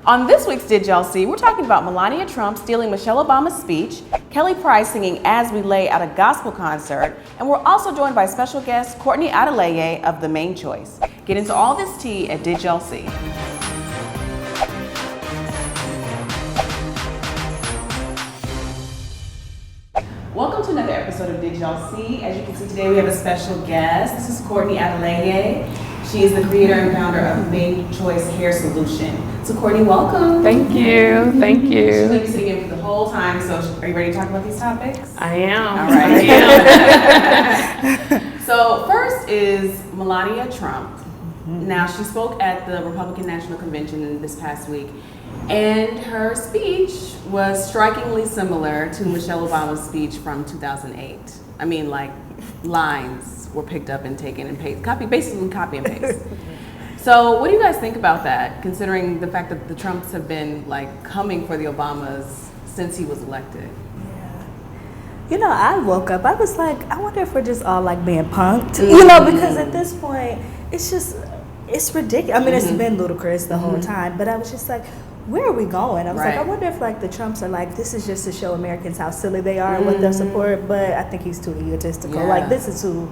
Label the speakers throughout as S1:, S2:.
S1: On this week's Did Y'all See, we're talking about Melania Trump stealing Michelle Obama's speech, Kelly Price singing As We Lay at a gospel concert, and we're also joined by special guest Courtney Adeleye of The Main Choice. Get into all this tea at Did Y'all See. Welcome to another episode of Did Y'all See. As you can see today, we have a special guest. This is Courtney Adeleye. She is the creator and founder of Main Choice Hair Solution. So Courtney, welcome.
S2: Thank you. Thank you.
S1: She's going to be sitting in for the whole time. So are you ready to talk about these topics?
S2: I am.
S1: All right. I am. So first is Melania Trump. Now, she spoke at the Republican National Convention this past week, and her speech was strikingly similar to Michelle Obama's speech from 2008. I mean, like, lines were picked up and taken and pasted, basically copy and paste. So what do you guys think about that, considering the fact that the Trumps have been like coming for the Obamas since he was elected?
S3: Yeah. You know, I woke up, I was like, I wonder if we're just all like being punked, you know, because at this point, it's ridiculous. I mean, it's been ludicrous the whole time, but I was just like, where are we going? I was like, I wonder if like the Trumps are like, this is just to show Americans how silly they are with their support, but I think he's too egotistical. Yeah. Like, this is who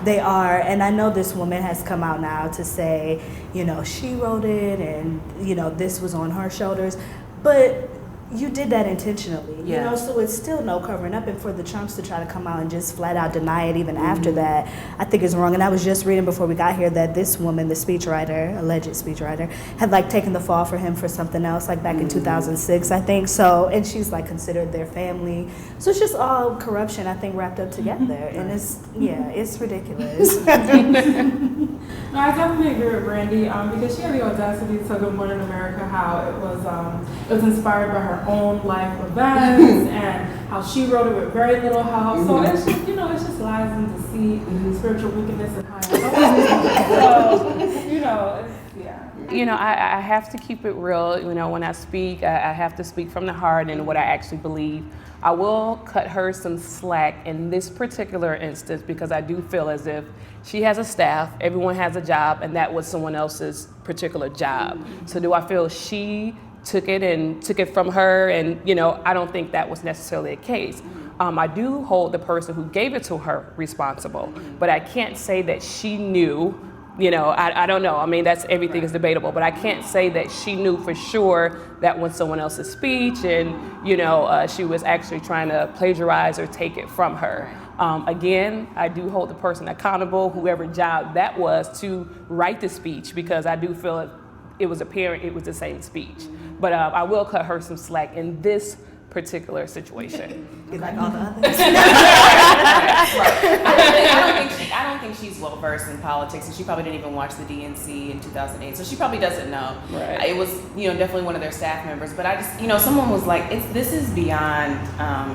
S3: they are. And I know this woman has come out now to say, you know, she wrote it and, you know, this was on her shoulders, but you did that intentionally, you know, so it's still no covering up. And for the Trumps to try to come out and just flat out deny it even after that, I think is wrong. And I was just reading before we got here that this woman, the speechwriter, alleged speechwriter, had like taken the fall for him for something else, like back in 2006, I think. So, and she's like considered their family. So it's just all corruption, I think, wrapped up together. And it's, it's ridiculous.
S4: No, I definitely agree with Brandy because she had the audacity to tell Good Morning America how it was inspired by her own life events and how she wrote it with very little help. So it's just, you know, it's just lies and deceit, spiritual wickedness and high. So, you know,
S2: You know, I have to keep it real. You know, when I speak, I have to speak from the heart and what I actually believe. I will cut her some slack in this particular instance because I do feel as if she has a staff, everyone has a job, and that was someone else's particular job. So do I feel she took it from her? And, you know, I don't think that was necessarily the case. I do hold the person who gave it to her responsible, but I can't say that she knew. You know, I don't know. I mean, everything is debatable, but I can't say that she knew for sure that was someone else's speech and, you know, she was actually trying to plagiarize or take it from her. Again, I do hold the person accountable, whoever job that was, to write the speech, because I do feel it was apparent it was the same speech. But I will cut her some slack in this particular situation.
S3: Like all the others.
S1: I don't think she's well versed in politics, and she probably didn't even watch the DNC in 2008, so she probably doesn't know.
S2: Right.
S1: It was, you know, definitely one of their staff members, but I just, you know, someone was like, this is beyond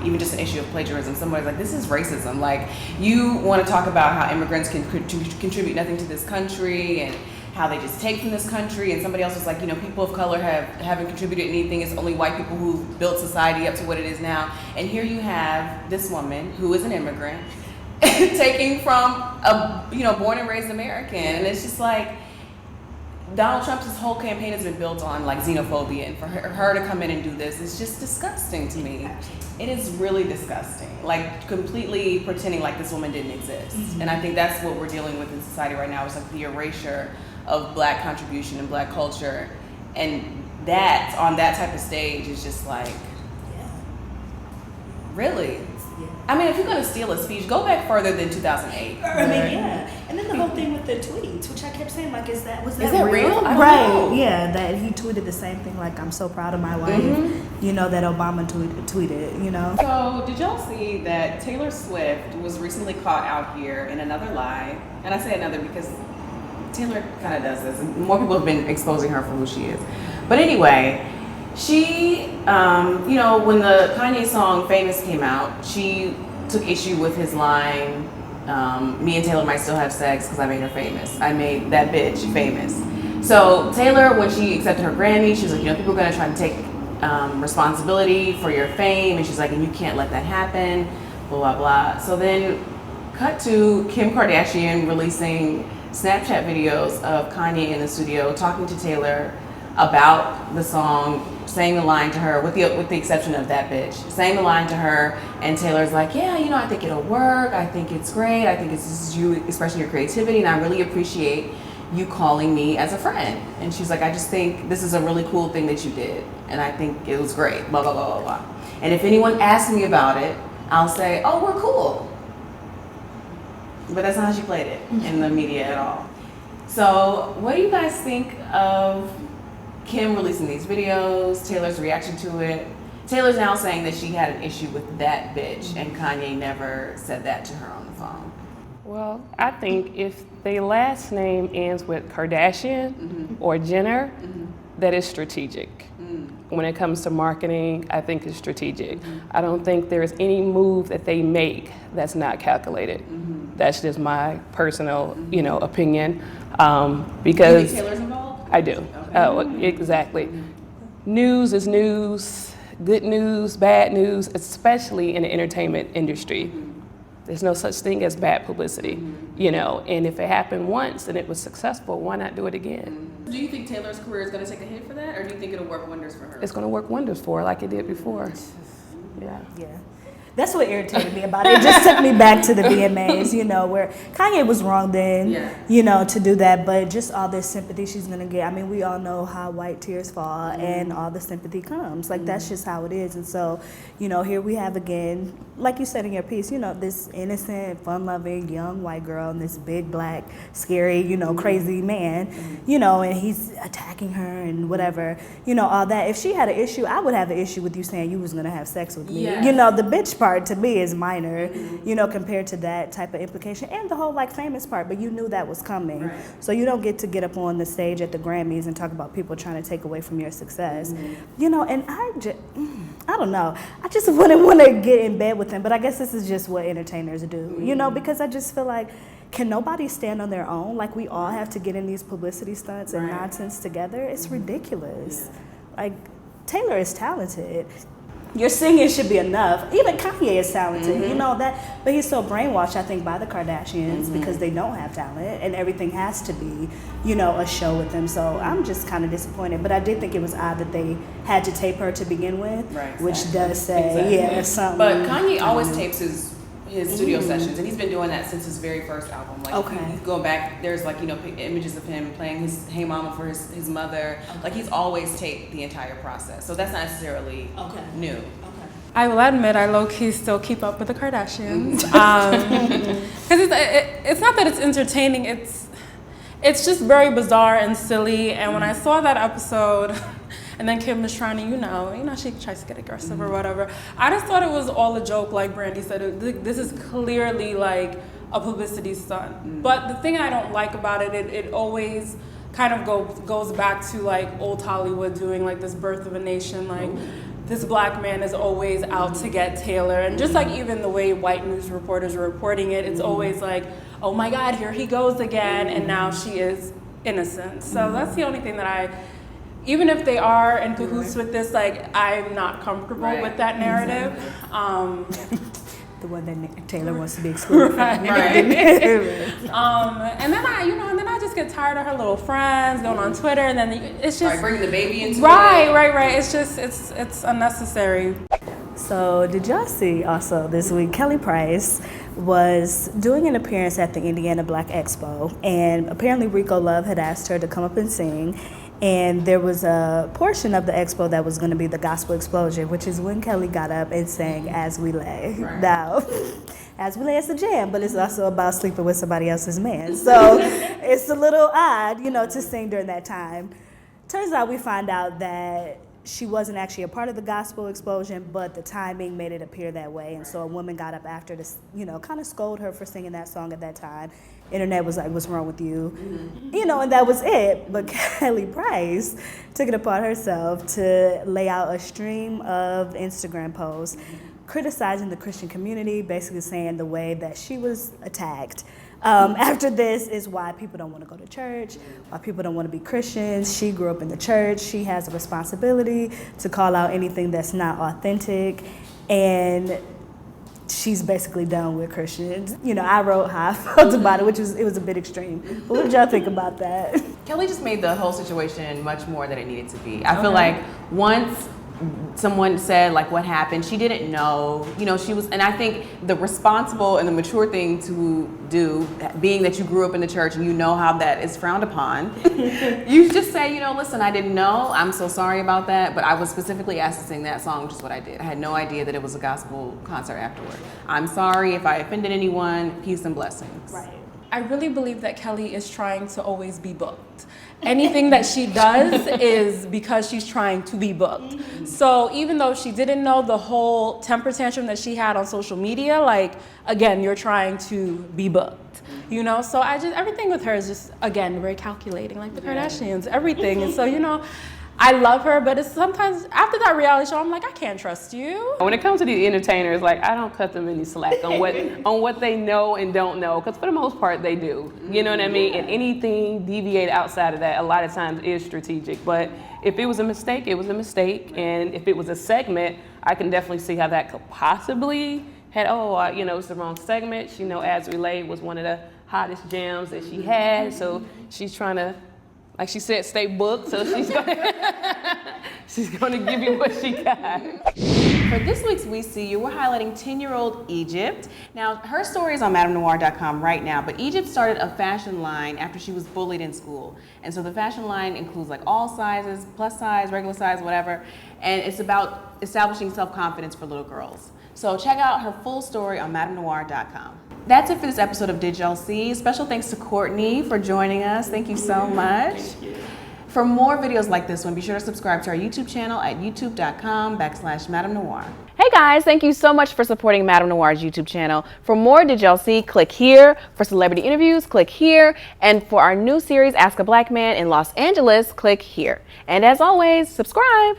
S1: even just an issue of plagiarism. Someone was like, this is racism. Like, you want to talk about how immigrants can contribute nothing to this country and how they just take from this country, and somebody else was like, you know, people of color haven't contributed anything. It's only white people who built society up to what it is now. And here you have this woman who is an immigrant taking from a, you know, born and raised American, and it's just like Donald Trump's whole campaign has been built on like xenophobia, and for her to come in and do this is just disgusting to me. It is really disgusting, like completely pretending like this woman didn't exist. And I think that's what we're dealing with in society right now, is like the erasure of Black contribution and Black culture, and that on that type of stage is just like, really? I mean, if you're gonna steal a speech, go back further than 2008.
S3: I mean, and then the whole thing with the tweets, which I kept saying, like, was that
S1: real? I don't know.
S3: Yeah, that he tweeted the same thing, like, I'm so proud of my wife, you know, that Obama tweeted, you know.
S1: So, did y'all see that Taylor Swift was recently caught out here in another lie? And I say another because Taylor kind of does this, and more people have been exposing her for who she is. But anyway, she, you know, when the Kanye song Famous came out, she took issue with his line, me and Taylor might still have sex because I made her famous. I made that bitch famous. So Taylor, when she accepted her Grammy, she was like, you know, people are going to try to take responsibility for your fame. And she's like, and you can't let that happen, blah, blah, blah. So then cut to Kim Kardashian releasing Snapchat videos of Kanye in the studio talking to Taylor about the song, saying the line to her, with the exception of that bitch, saying the line to her, and Taylor's like, yeah, you know, I think it'll work. I think it's great. I think it's you expressing your creativity, and I really appreciate you calling me as a friend. And she's like, I just think this is a really cool thing that you did, and I think it was great, blah, blah, blah, blah, blah. And if anyone asks me about it, I'll say, oh, we're cool. But that's not how she played it in the media at all. So what do you guys think of Kim releasing these videos, Taylor's reaction to it? Taylor's now saying that she had an issue with that bitch, and Kanye never said that to her on the phone.
S2: Well, I think if their last name ends with Kardashian or Jenner, that is strategic. When it comes to marketing, I think it's strategic. I don't think there's any move that they make that's not calculated. That's just my personal, opinion. Because
S1: Do you think Taylor's involved?
S2: I do.
S1: Okay.
S2: Exactly. News is news, good news, bad news, especially in the entertainment industry. There's no such thing as bad publicity, and if it happened once and it was successful, why not do it again?
S1: Do you think Taylor's career is going to take a hit for that, or do you think it'll work wonders for her?
S2: It's going to work wonders for her like it did before. Yeah.
S3: That's what irritated me about it. It just took me back to the VMAs, where Kanye was wrong then, to do that, but just all this sympathy she's gonna get. I mean, we all know how white tears fall and all the sympathy comes. Like, that's just how it is. And so, here we have again, like you said in your piece, this innocent, fun-loving, young white girl and this big, black, scary, crazy man, and he's attacking her and whatever, all that. If she had an issue, I would have an issue with you saying you was gonna have sex with me. The bitch part to me is minor, compared to that type of implication, and the whole famous part, but you knew that was coming.
S1: Right.
S3: So you don't get up on the stage at the Grammys and talk about people trying to take away from your success. And I don't know. I just wouldn't want to get in bed with him, but I guess this is just what entertainers do, because I just feel like, can nobody stand on their own? Like, we all have to get in these publicity stunts and nonsense together. It's ridiculous. Like, Taylor is talented. Your singing should be enough. Even Kanye is talented, that. But he's so brainwashed, I think, by the Kardashians because they don't have talent, and everything has to be, a show with them. So I'm just kind of disappointed. But I did think it was odd that they had to tape her to begin with, which does say, something.
S1: But Kanye always tapes his studio sessions, and he's been doing that since his very first album. He's going back, there's images of him playing his Hey Mama for his mother. Like, he's always taped the entire process, so that's not necessarily new.
S4: I will admit, I low-key still keep up with the Kardashians. Because it's not that it's entertaining, it's just very bizarre and silly. And when I saw that episode, and then Kim was trying to, she tries to get aggressive or whatever. I just thought it was all a joke, like Brandy said. This is clearly like a publicity stunt. But the thing I don't like about it always kind of goes back to old Hollywood doing this Birth of a Nation, this black man is always out to get Taylor. And just even the way white news reporters are reporting it, it's always oh my God, here he goes again, and now she is innocent. So that's the only thing that even if they are in cahoots with this, I'm not comfortable with that narrative.
S3: The one that Taylor wants to be excluded from.
S4: And then I just get tired of her little friends going on Twitter, and then it's just
S1: bringing the baby into it.
S4: Right. It's just it's unnecessary.
S3: So did y'all see also this week, Kelly Price was doing an appearance at the Indiana Black Expo, and apparently Rico Love had asked her to come up and sing. And there was a portion of the expo that was going to be the gospel explosion, which is when Kelly got up and sang As We Lay.
S1: Right.
S3: Now, As We Lay is a jam, but it's also about sleeping with somebody else's man. So it's a little odd, to sing during that time. Turns out we find out that she wasn't actually a part of the gospel explosion, but the timing made it appear that way. And so a woman got up after to, kind of scold her for singing that song at that time. Internet was like, what's wrong with you? And that was it. But Kelly Price took it upon herself to lay out a stream of Instagram posts criticizing the Christian community, basically saying the way that she was attacked. After this is why people don't want to go to church, why people don't want to be Christians. She grew up in the church. She has a responsibility to call out anything that's not authentic. And she's basically done with Christians. You know, I wrote how I felt about it, it was a bit extreme. But what did y'all think about that?
S1: Kelly just made the whole situation much more than it needed to be. I feel like once someone said like what happened, she didn't know, you know, she was, and I think the responsible and the mature thing to do, being that you grew up in the church and you know how that is frowned upon, you just say, you know, listen, I didn't know, I'm so sorry about that, but I was specifically asked to sing that song, which is what I did. I had no idea that it was a gospel concert afterward. I'm sorry if I offended anyone, peace and blessings.
S3: Right.
S4: I really believe that Kelly is trying to always be booked. Anything that she does is because she's trying to be booked. So even though she didn't know the whole temper tantrum that she had on social media, like, again, you're trying to be booked, you know? So everything with her is just, again, very calculating, like the Kardashians, everything. And so, you know, I love her, but it's sometimes after that reality show, I'm like, I can't trust you.
S2: When it comes to these entertainers, like, I don't cut them any slack on what they know and don't know, because for the most part they do. You know what I mean? And anything deviate outside of that a lot of times is strategic. But if it was a mistake, it was a mistake. And if it was a segment, I can definitely see how that could possibly had, you know, it's the wrong segment. She know As We Lay was one of the hottest jams that she had. So she's trying to, like she said, stay booked, so she's gonna give you what she got.
S1: For this week's We See You, we're highlighting 10-year-old Egypt. Now, her story is on MadameNoire.com right now, but Egypt started a fashion line after she was bullied in school. And so the fashion line includes like all sizes, plus size, regular size, whatever. And it's about establishing self-confidence for little girls. So check out her full story on MadameNoire.com. That's it for this episode of Did Y'all See? Special thanks to Courtney for joining us. Thank you so much.
S2: Thank you.
S1: For more videos like this one, be sure to subscribe to our YouTube channel at youtube.com/MadameNoire. Hey guys, thank you so much for supporting Madame Noire's YouTube channel. For more Did Y'all See? Click here. For celebrity interviews, click here. And for our new series, Ask a Black Man in Los Angeles, click here. And as always, subscribe.